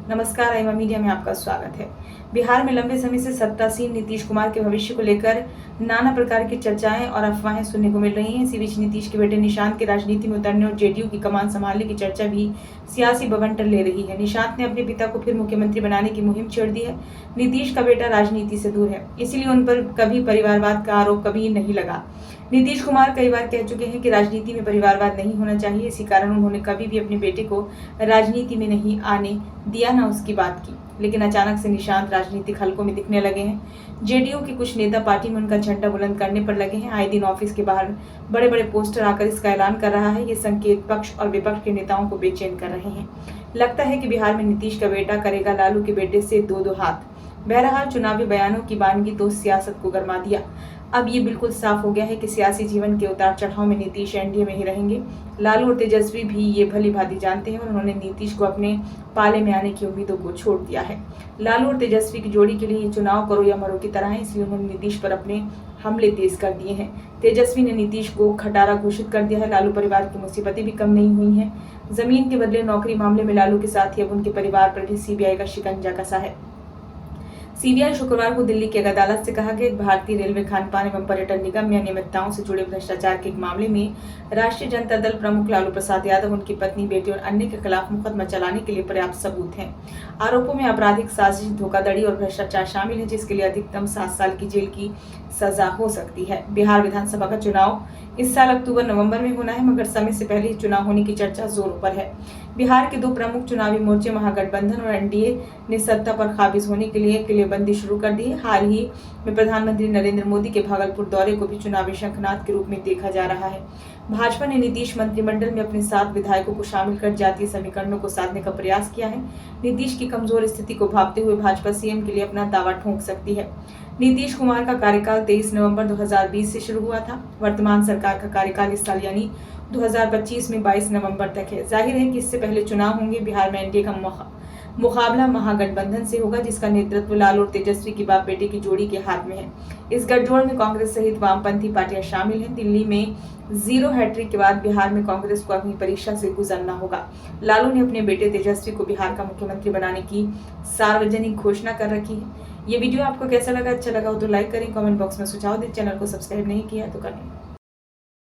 नमस्कार, आईमा मीडिया में आपका स्वागत है। बिहार में लंबे समय से सत्तासीन नीतीश कुमार के भविष्य को लेकर नाना प्रकार की चर्चाएं और अफवाहें सुनने को मिल रही हैं। इसी बीच नीतीश के बेटे निशांत के राजनीति में उतरने और जेडीयू की कमान संभालने की चर्चा भी सियासी बवंडर ले रही है। निशांत ने अपने पिता को फिर मुख्यमंत्री बनाने की मुहिम छेड़ दी है। नीतीश का बेटा राजनीति से दूर है, इसीलिए उन पर कभी परिवारवाद का आरोप कभी नहीं लगा। नीतीश कुमार कई बार कह चुके हैं कि राजनीति में परिवारवाद नहीं होना चाहिए। इसी कारण उन्होंने कभी भी अपने बेटे को राजनीति में नहीं आने दिया, न उसकी बात की। लेकिन अचानक से निशांत राजनीतिक हलकों में दिखने लगे हैं। जेडीयू के कुछ नेता पार्टी में उनका झंडा बुलंद करने पर लगे हैं। आए दिन ऑफिस के बाहर बड़े बड़े पोस्टर आकर इसका ऐलान कर रहा है। ये संकेत पक्ष और विपक्ष के नेताओं को बेचैन कर रहे हैं। लगता है कि बिहार में नीतीश का बेटा करेगा लालू के बेटे से दो हाथ। बहरहाल चुनावी बयानों की बानगी तो सियासत को गरमा दिया। अब ये बिल्कुल साफ हो गया है कि सियासी जीवन के उतार चढ़ाव में नीतीश एनडीए में ही रहेंगे। लालू और तेजस्वी भी ये भली भांति जानते हैं और उन्होंने नीतीश को अपने पाले में आने की उम्मीदों को छोड़ दिया है। लालू और तेजस्वी की जोड़ी के लिए ये चुनाव करो या मरो की तरह है, इसलिए उन्होंने नीतीश पर अपने हमले तेज कर दिए हैं। तेजस्वी ने नीतीश को खटारा घोषित कर दिया है। लालू परिवार की मुसीबतें भी कम नहीं हुई हैं। जमीन के बदले नौकरी मामले में लालू के साथ ही अब उनके परिवार पर भी सीबीआई का शिकंजा कसा है। सीबीआई शुक्रवार को दिल्ली की एक अदालत से कहा कि भारतीय रेलवे खानपान एवं पर्यटन निगम में अनियमितताओं से जुड़े भ्रष्टाचार के एक मामले में राष्ट्रीय जनता दल प्रमुख लालू प्रसाद यादव, उनकी पत्नी, बेटे और अन्य के खिलाफ मुकदमा चलाने के लिए पर्याप्त सबूत हैं। आरोपों में आपराधिक साजिश, धोखाधड़ी और भ्रष्टाचार शामिल है, जिसके लिए अधिकतम 7 साल की जेल की सजा हो सकती है। बिहार विधानसभा का चुनाव इस साल अक्टूबर-नवंबर में होना है, मगर समय से पहले ही चुनाव होने की चर्चा जोरों पर है। बिहार के दो प्रमुख चुनावी मोर्चे महागठबंधन और एनडीए ने सत्ता पर काबिज होने के लिए किलेबंदी शुरू कर दी है। हाल ही में प्रधानमंत्री नरेंद्र मोदी के भागलपुर दौरे को भी चुनावी शंखनाद के रूप में देखा जा रहा है। भाजपा ने नीतीश मंत्रिमंडल में अपने 7 विधायकों को शामिल कर जातीय समीकरणों को साधने का प्रयास किया है। नीतीश की कमजोर स्थिति को भांपते हुए भाजपा सीएम के लिए अपना दावा ठोंक सकती है। नीतीश कुमार का कार्यकाल 23 नवंबर 2020 से शुरू हुआ था। वर्तमान सरकार का कार्यकाल इस साल यानी 2025 में 22 नवंबर तक है। जाहिर है कि इससे पहले चुनाव होंगे। बिहार में एनडीए का मुकाबला महागठबंधन से होगा, जिसका नेतृत्व लालू और तेजस्वी की बाप बेटे की जोड़ी के हाथ में है। इस गठजोड़ में कांग्रेस सहित वामपंथी पार्टियां शामिल हैं। दिल्ली में जीरो हैट्रिक के बाद बिहार में कांग्रेस को अपनी परीक्षा से गुजरना होगा। लालू ने अपने बेटे तेजस्वी को बिहार का मुख्यमंत्री बनाने की सार्वजनिक घोषणा कर रखी है। ये वीडियो आपको कैसा लगा? अच्छा लगा हो तो लाइक करें, कमेंट बॉक्स में सुझाव दें। चैनल को सब्सक्राइब नहीं किया तो कर लें।